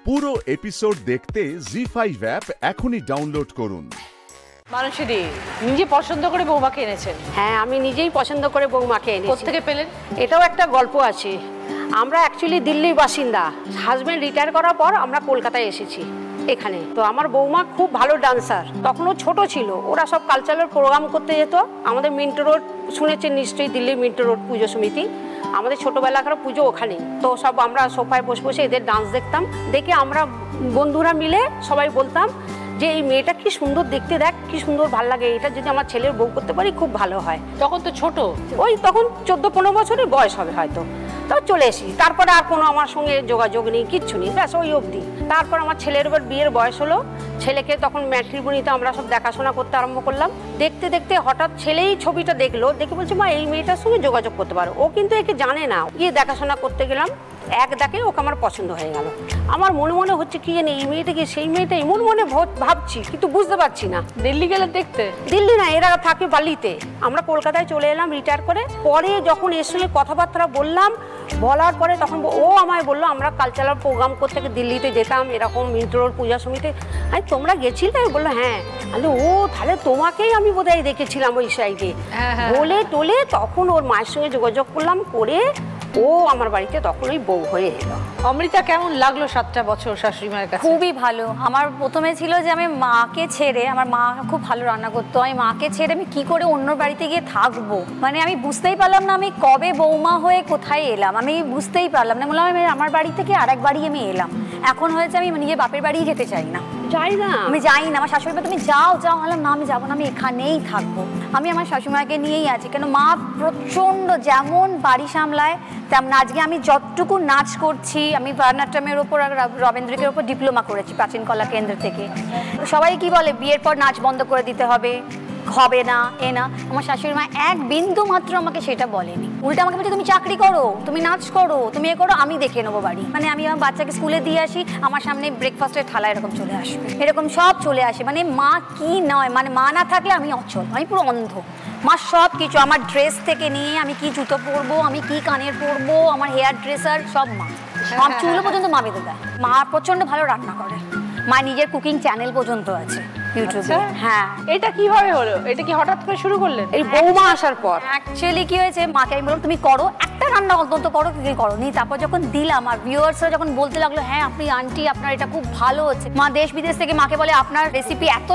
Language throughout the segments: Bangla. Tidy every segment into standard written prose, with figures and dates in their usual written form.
পুরো এপিসোড দেখতে জি5 অ্যাপ এখনই ডাউনলোড করুন। মানুষদি নিজে পছন্দ করে বৌমাকে এনেছেন? হ্যাঁ, আমি নিজেই পছন্দ করে বৌমাকে এনেছি। কোত্থেকে পেলেন? এটাও একটা গল্প আছে। আমরা অ্যাকচুয়ালি দিল্লির বাসিন্দা। হাজব্যান্ড রিটায়ার করার পর আমরা কলকাতায় এসেছি এখানে। তো আমার বৌমা খুব ভালো ডান্সার, তখনও ছোট ছিল। ওরা সব কালচারাল প্রোগ্রাম করতে যেত আমাদের মিন্টো রোড, শুনেছেন নিশ্চয়ই দিল্লির মিন্টো রোড পুজো সমিতি, আমাদের ছোটোবেলাকার পুজো ওখানেই। তো সব আমরা সোফায় বসে বসে এদের ডান্স দেখতাম, দেখে আমরা বন্ধুরা মিলে সবাই বলতাম যে এই মেয়েটা কি সুন্দর দেখতে, দেখ কি সুন্দর, ভাল লাগে, এটা যদি আমার ছেলের বউ করতে পারি খুব ভালো হয়। তখন তো ছোট, ওই তখন 14-15 বছরের বয়স হবে হয়তো। তো চলে এসি, তারপরে আর কোনো আমার সঙ্গে যোগাযোগ নেই, কিচ্ছু নেই, ব্যাস ওই অবধি। তারপর আমার ছেলের এবার বিয়ের বয়স হলো, ছেলেকে তখন ম্যাট্রিমনিতে আমরা সব দেখাশোনা করতে আরম্ভ করলাম। দেখতে দেখতে হঠাৎ ছেলেই ছবিটা দেখলো, দেখে বলছে মা এই মেয়েটার সঙ্গে যোগাযোগ করতে পারো। ও কিন্তু একে জানে না। গিয়ে দেখাশোনা করতে গেলাম, এক ডাকে ওকে আমার পছন্দ হয়ে গেল। আমার মনে মনে হচ্ছে কি জানি এই মেয়েটাকে সেই মেয়েটা, এমন মনে ভাবছি কিন্তু বুঝতে পারছি না। দিল্লি গেলে দেখতে? দিল্লি না, এরা থাকে বালিতে। আমরা কলকাতায় চলে এলাম রিটায়ার করে। পরে যখন এর সঙ্গে কথাবার্তা বললাম, বলার পরে তখন ও আমায় বললো আমরা কালচারাল প্রোগ্রাম করতে দিল্লিতে যেতাম, এরকম মিন্টো রোড পূজা সমিতি। আরে তোমরা গেছিলে? বললো হ্যাঁ। আরে ও তাহলে তোমাকেই আমি বোধহয় দেখেছিলাম ওই সাইডে। বলে টোলে তখন ওর মায়ের সঙ্গে যোগাযোগ করলাম, করে ও আমার বাড়িতে তখন ওই বউ হয়ে এলো। অমৃতা, কেমন লাগলো 7টা বছর শাশুড়ি মায়ের কাছে? খুবই ভালো। আমার প্রথমে ছিল যে আমি মাকে ছেড়ে, আমার মা খুব ভালো রান্না করতো, আমি মাকে ছেড়ে আমি কি করে অন্য বাড়িতে গিয়ে থাকবো, মানে আমি বুঝতেই পারলাম না আমি কবে বৌমা হয়ে কোথায় এলাম, আমি বুঝতেই পারলাম না। বললাম আমি আমার বাড়ি থেকে আরেক বাড়ি আমি এলাম। এখন হয়েছে আমি নিজের বাপের বাড়ি যেতে চাই না, যাই না, আমি যাই না। আমার শাশুড়ি মা তুমি যাও যাও, বললাম না আমি যাবো না, আমি এখানেই থাকবো। আমি আমার শাশুড়িমাকে নিয়েই আছি, কেন মা প্রচণ্ড যেমন বাড়ি সামলায় তেমন। আজকে আমি যতটুকু নাচ করছি, আমি ভারতনাট্যমের ওপর আর রবীন্দ্রিকের ওপর ডিপ্লোমা করেছি প্রাচীন কলা কেন্দ্র থেকে। সবাই কি বলে বিয়ের পর নাচ বন্ধ করে দিতে হবে, হবে না এ না। আমার শাশুড়ি মা এক বিন্দু মাত্র আমাকে সেটা বলেনি, উল্টা আমাকে বলছে তুমি চাকরি করো, তুমি নাচ করো, তুমি এ করো, আমি দেখে নেবো বাড়ি। মানে আমি আমার বাচ্চাকে স্কুলে দিয়ে আসি, আমার সামনে ব্রেকফাস্টের থালা এরকম চলে আসবে, এরকম সব চলে আসে। মানে মা কি নয়, মানে মা না থাকলে আমি অচল, আমি পুরো অন্ধ। মা সব কিছু, আমার ড্রেস থেকে নিয়ে আমি কি জুতো পরবো, আমি কি কানের পরবো, আমার হেয়ার ড্রেসার সব মা, আমার চুলও পর্যন্ত মা বেঁধে দেয়। মা প্রচন্ড ভালো রান্না করে, মা নিজের কুকিং চ্যানেল পর্যন্ত আছে ইউটিউবে। হ্যাঁ, এটা কিভাবে হলো? এটা কি হঠাৎ করে শুরু করলেন? এই বৌমা আসার পর অ্যাকচুয়ালি কি হয়েছে, মাকে আমি বললাম তুমি করো, একটা রান্না অন্তত করো, কি করো নি। তারপর যখন দিলাম আর ভিউয়ার্সরা যখন বলতে লাগলো হ্যাঁ আপনি আন্টি আপনার এটা খুব ভালো হচ্ছে, মা দেশ বিদেশ থেকে মাকে বলে আপনার রেসিপি এত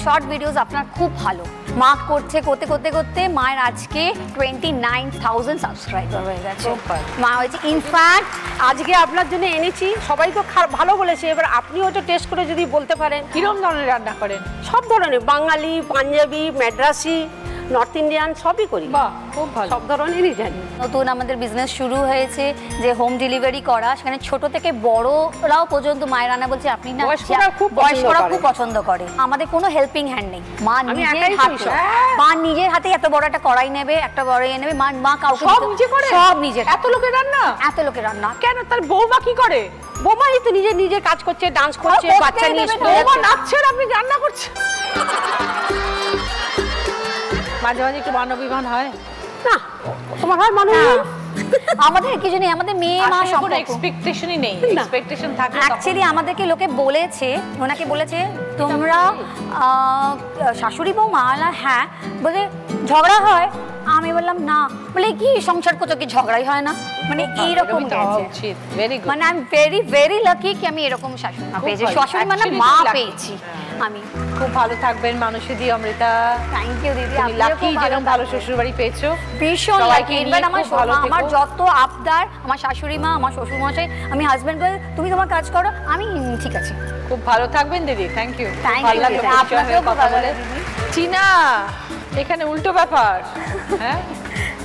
শর্ট ভিডিওস আপনার খুব ভালো। মা করছে, করতে করতে করতে মায়ের আজকে 29,000 সাবস্ক্রাইবার হয়ে গেছে। মা হয়েছে ইনফ্যাক্ট আজকে আপনার জন্য এনেছি, সবাই তো ভালো বলেছে। এবার আপনিও তো টেস্ট করে যদি বলতে পারেন কিরকম ধরনের রান্না করেন? সব ধরনের, বাঙালি, পাঞ্জাবি, মাদ্রাসি, নর্থ ইন্ডিয়ান সবই করি। বাহ, খুব ভালো, সব ধরনেরই জানি। নতুন আমাদের বিজনেস শুরু হয়েছে যে হোম ডেলিভারি করা, সেখানে ছোট থেকে বড়রাও পর্যন্ত মায়ের রান্না বলছে আপনি না, বয়স্করা খুব পছন্দ করে। আমাদের কোনো হেল্পিং হ্যান্ড নেই, মা নিজের হাতে এত বড় একটা কড়াই নেবে, একটা বড় নেবে, মা কাউকে সব নিজে করে, সব নিজে। এত লোকের রান্না কেন? তার বৌমা কি করে? বৌমাই তো নিজে কাজ করছে, ডান্স করছে, বাচ্চা নিয়ে বৌমা নাচছেন, আপনি রান্না করছেন। মাঝে মাঝে একটু মানবিমান হয় না? তোমার হয় মানবিমান? আমাদের কিছু নেই, আমাদের মেয়ে মা কোনো এক্সপেকটেশনই নেই। এক্সপেকটেশন থাকলে অ্যাকচুয়ালি আমাদেরকে লোকে বলেছে, ওনাকে বলেছে তোমরা শাশুড়ি বৌমা। হ্যাঁ, বলে ঝগড়া হয়। আমি বললাম না, বলে কি সংসার করছো কি ঝগড়াই হয় না, মানে এইরকম গেছে। মানে I am very very lucky কি আমি এরকম শাশুড়ি মা পেয়েছি, শাশুড়ি মানে মা পেয়েছি আমি। খুব ভালো থাকবেন মানুষদি অমৃতা। থ্যাংক ইউ দিদি, আপনি লাকি যেরকম ভালো শ্বশুর বাড়ি পেয়েছো। ভীষণ লাকি। এবার আমার যত আবদার, আমার শাশুড়ি মা, আমার শ্বশুর মশাই, আমি হাজবেন্ড বলে তুমি তোমার কাজ করো, আমি ঠিক আছে। খুব ভালো থাকবেন দিদি, থ্যাংক ইউ। ভালো লাগলো আপনাকেও কথা বলে। চিনা এখানে উল্টো ব্যাপার।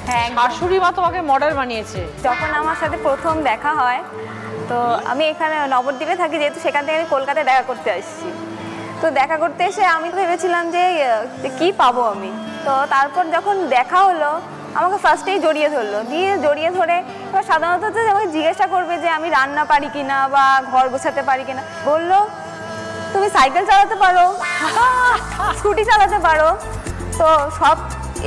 হ্যাঁ, শাশুড়ি মা তোমাকে মডেল বানিয়েছে। যখন আমার সাথে প্রথম দেখা হয়, তো আমি এখানে নবদ্বীপে থাকি, যেহেতু সেখান থেকে আমি কলকাতায় দেখা করতে আসছি। তো দেখা করতে এসে আমি তো ভেবেছিলাম যে কি পাবো আমি। তো তারপর যখন দেখা হলো, আমাকে ফার্স্টেই জড়িয়ে ধরলো, জড়িয়ে ধরে এবার সাধারণত তো আমাকে জিজ্ঞাসা করবে যে আমি রান্না পারি কিনা বা ঘর গোছাতে পারি কিনা। বললো তুমি সাইকেল চালাতে পারো, স্কুটি চালাতে পারো। তো সব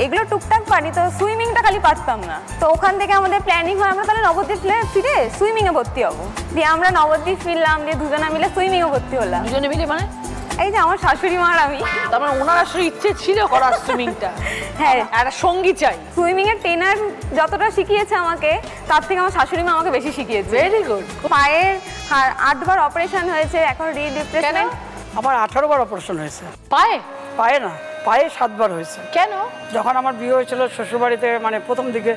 এগুলো টুকটাক পারি, তো সুইমিংটা খালি পারতাম না। তো ওখান থেকে আমাদের প্ল্যানিং হয় আমরা তাহলে নবদ্বীপ ফিরে সুইমিংয়ে ভর্তি হবো। দিয়ে আমরা নবদ্বীপ ফিরলাম, দিয়ে দুজনে মিলে সুইমিংয়ে ভর্তি হলাম। দুজনে মিলে মানে? এই যে আমার শাশুড়ি মা আর আমি। তার মানে ওনার আসলে ইচ্ছে ছিল করার সুইমিংটা। হ্যাঁ, একটা সঙ্গী চাই। সুইমিংয়ের ট্রেনার যতটা শিখিয়েছে আমাকে, তার থেকে আমার শাশুড়ি মা আমাকে বেশি শিখিয়েছে। Very good. পায়ের 8 বার অপারেশন হয়েছে, এখন রিপ্লেসমেন্ট। আমার 18 বার অপারেশন হয়েছে। পায়ে? পায়ে না, পায়ে 7 বার হয়েছে। কেন? যখন আমার বিয়ে হয়েছিল শ্বশুরবাড়িতে, মানে প্রথম দিকে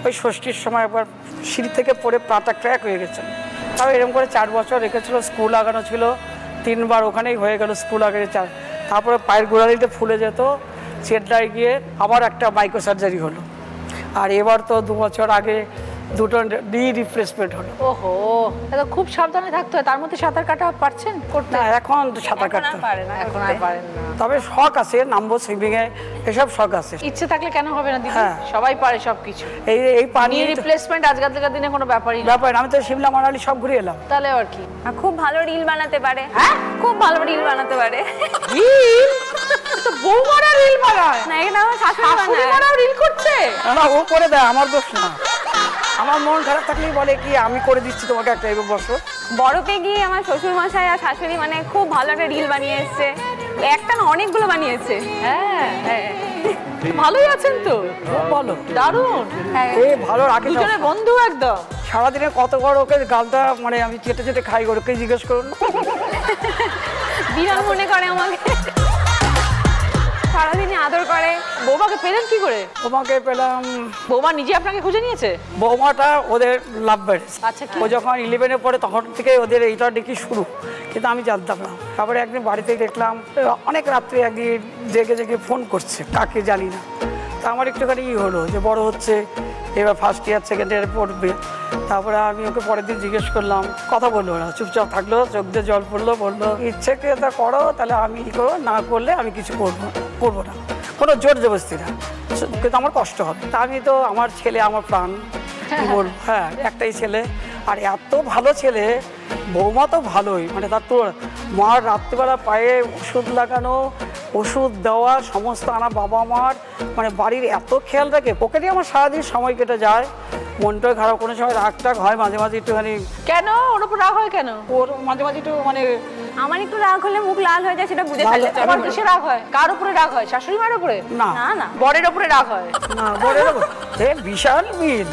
ওই ষষ্ঠীর সময় একবার সিঁড়ি থেকে পড়ে পাটা ক্র্যাক হয়ে গেছে। তাও এরকম করে 4 বছর রেখেছিল, স্কুল লাগানো ছিল, 3 বার ওখানেই হয়ে গেল স্কুল আগে। তারপরে পায়ের গোড়ালিতে ফুলে যেত, চেটলায় গিয়ে আবার একটা মাইক্রো সার্জারি হলো। আর এবার তো 2 বছর আগে দুটো রিপ্লেসমেন্ট হলো। ওহো, এটা খুব সাবধানে থাকতে হয়। তার মধ্যে সাঁতার কাটা পারছেন করতে? না, এখন সাঁতার কাটতে পারে না, এখন আর পারেন না। তবে শখ আছে, নামবো সুইমিংয়ে, এসব শখ আছে। ইচ্ছে থাকলে কেন হবে না দিদি? হ্যাঁ। সবাই পারে সবকিছু। এই পানি রিপ্লেসমেন্ট আজকালকার দিনে কোনো ব্যাপারই না। ব্যাপার, আমি তো সিমলা মানালি সব ঘুরে এলাম। তাহলে আর কি? খুব ভালো রিল বানাতে পারে। হ্যাঁ, খুব ভালো রিল বানাতে পারে। রিল তো বৌমারা রিল বানায় না, এটা আমার শাশুড়ি বানায়। শাশুড়িমারাও রিল করছে? না, ও করে দেয়, আমার দোষ না। আমার মন খারাপ থাকলেই বলে কি আমি করে দিচ্ছি তোমাকে একটা এই বছর। বড়কে গিয়ে আমার শ্বশুর মশাই আর শাশুড়ি মানে খুব ভালো একটা রিল বানিয়ে এসছে। একটা না, অনেকগুলো বানিয়েছে। হ্যাঁ, ভালোই আছেন তো? খুব ভালো, দারুণ। এই ভালো রাখে। দুজনে বন্ধু একদম। সারাদিনে কত বড় ওকে গালটা, মানে আমি চেটে চেটে খাই, ওকে জিজ্ঞেস করুন। বিরাট মনে করে আমাকে, সারাদিনে আদর করে। বৌমাকে পেলেন কি করে? তোমাকে পেলাম, বৌমা নিজে আপনাকে খুঁজে নিয়েছে? বৌমাটা ওদের লাভ ম্যারেজ। আচ্ছা, কি? ও যখন 11-এ পড়ে তখন থেকে ওদের এইটা দেখি শুরু, কিন্তু আমি জানতাম না। তারপরে একদিন বাড়িতে দেখলাম অনেক রাত্রে একদিন জেগে জেগে ফোন করছে, কাকে জানি না। তা আমার একটুখানি হলো যে বড় হচ্ছে, এবার ফার্স্ট ইয়ার সেকেন্ড ইয়ারে পড়বে। তারপরে আমি ওকে পরের দিন জিজ্ঞেস করলাম, কথা বললো না, চুপচাপ থাকলো, চোখ দিয়ে জল পড়লো, বললো ইচ্ছেকে তা করো, তাহলে আমি করো, না করলে আমি কিছু করবো না, কোনো জোর জবরদস্তি না, কিন্তু আমার কষ্ট হবে। তা আমি তো, আমার ছেলে আমার প্রাণ, বলবো হ্যাঁ, একটাই ছেলে, আর এত ভালো ছেলে। বৌমা তো ভালোই, মানে তার তো মার রাত্রিবেলা পায়ে ওষুধ লাগানো, ওষুধ দেওয়া, সমস্ত আনা, বাবা মার মানে বাড়ির এত খেয়াল রাখে। ওকে দিয়ে আমার সারাদিন সময় কেটে যায়। মনটা খারাপ, কোনো সময় রাগ টাগ হয় মাঝে মাঝে একটুখানি। কেন ওর উপর রাগ হয় কেন? ওর মাঝে মাঝে একটু মানে আমার একটু রাগ হলে মুখ লাল হয়ে যায়, সেটা বুঝে ফেললে চলে। তোমার কিসে রাগ হয়? কার উপরে রাগ হয়? শাশুড়ি মার উপরে? না না না, বরের উপরে রাগ হয়? না, বরের বিশাল মিল,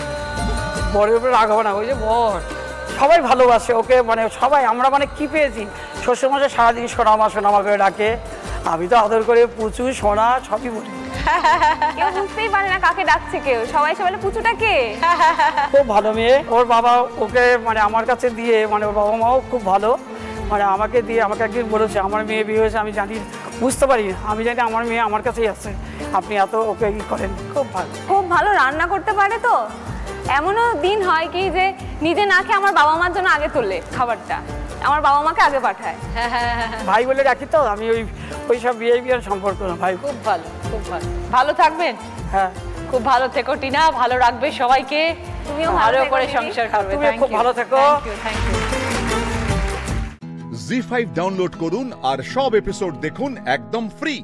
বরের উপরে রাগ হবে না। ওই যে বর সবাই ভালোবাসে ওকে, মানে সবাই। আমরা মানে কি পেয়েছি, শ্বশুরমশাই সারাদিন সোনামা সোনামা করে ডাকে, আমি তো আদর করে পুচু সোনা সবই বলি। কেউ বুঝতেই পারে না কাকে ডাকছে, কেউ সবাই বলে পুচুটা কে। খুব ভালো মেয়ে। ওর বাবা ওকে মানে আমার কাছে দিয়ে, মানে ওর বাবা মাও খুব ভালো, মানে আমাকে দিয়ে, আমাকে একদিন বলেছে আমার মেয়ে বিয়ে হয়েছে, আমি জানি, বুঝতে পারি না, আমি জানি আমার মেয়ে আমার কাছেই আছে, আপনি এত ওকে ই করেন। খুব ভালো, খুব ভালো রান্না করতে পারে। তো এমনও দিন হয় কি যে নিজে না খেয়ে আমার বাবা মার জন্য আগে তোলে খাবারটা, আমার বাবা মাকে আগে পাঠায়। ভাই বলে রাখি তো আমি, ওই সব বিহেভিয়ার সম্পর্ক না ভাই। খুব ভালো, খুব ভালো। ভালো থাকবেন। হ্যাঁ, খুব ভালো থেকো টিনা, ভালো রাখবে সবাইকে, তুমিও ভালো থেকো করে দিদি। সংসার করবে। তুমি খুব ভালো থেকো। Thank you. জি5 ডাউনলোড করুন আর সব এপিসোড দেখুন একদম ফ্রি।